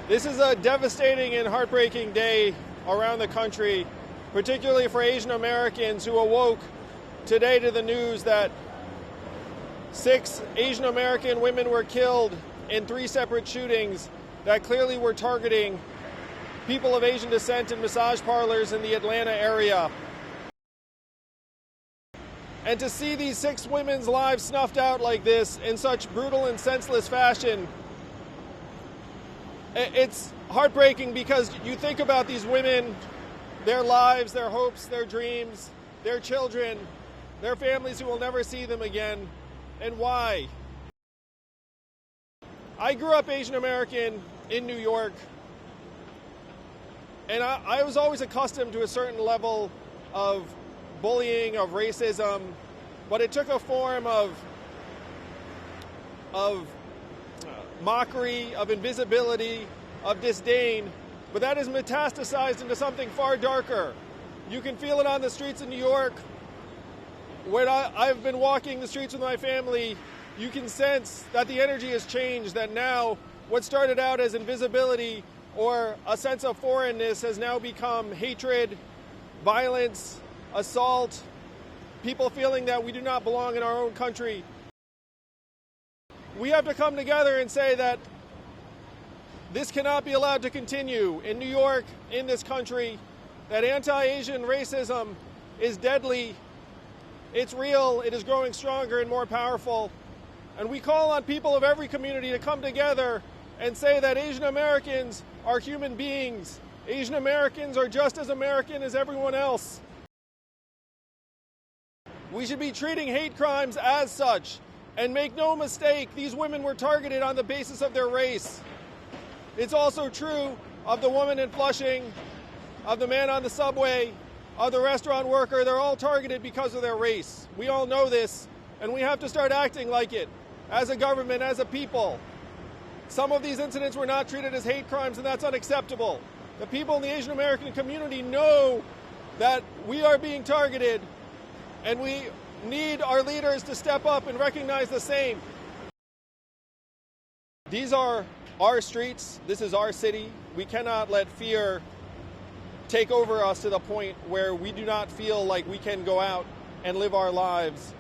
This is a devastating and heartbreaking day around the country, particularly for Asian Americans who awoke today to the news that 6 Asian American women were killed in 3 separate shootings that clearly were targeting people of Asian descent in massage parlors in the Atlanta area. And to see these 6 women's lives snuffed out like this in such brutal and senseless fashion, it's heartbreaking because you think about these women, their lives, their hopes, their dreams, their children, their families who will never see them again, and why. I grew up Asian American in New York, and I was always accustomed to a certain level of bullying, of racism, but it took a form of mockery, of invisibility, of disdain, but that is metastasized into something far darker. You can feel it on the streets of New York. When I've been walking the streets with my family, you can sense that the energy has changed, that now what started out as invisibility or a sense of foreignness has now become hatred, violence, assault, people feeling that we do not belong in our own country. We have to come together and say that this cannot be allowed to continue in New York, in this country, that anti-Asian racism is deadly, it's real, it is growing stronger and more powerful. And we call on people of every community to come together and say that Asian Americans are human beings. Asian Americans are just as American as everyone else. We should be treating hate crimes as such. And make no mistake, these women were targeted on the basis of their race. It's also true of the woman in Flushing, of the man on the subway, of the restaurant worker. They're all targeted because of their race. We all know this, and we have to start acting like it, as a government, as a people. Some of these incidents were not treated as hate crimes, and that's unacceptable. The people in the Asian American community know that we are being targeted, and we need our leaders to step up and recognize the same. These are our streets. This is our city. We cannot let fear take over us to the point where we do not feel like we can go out and live our lives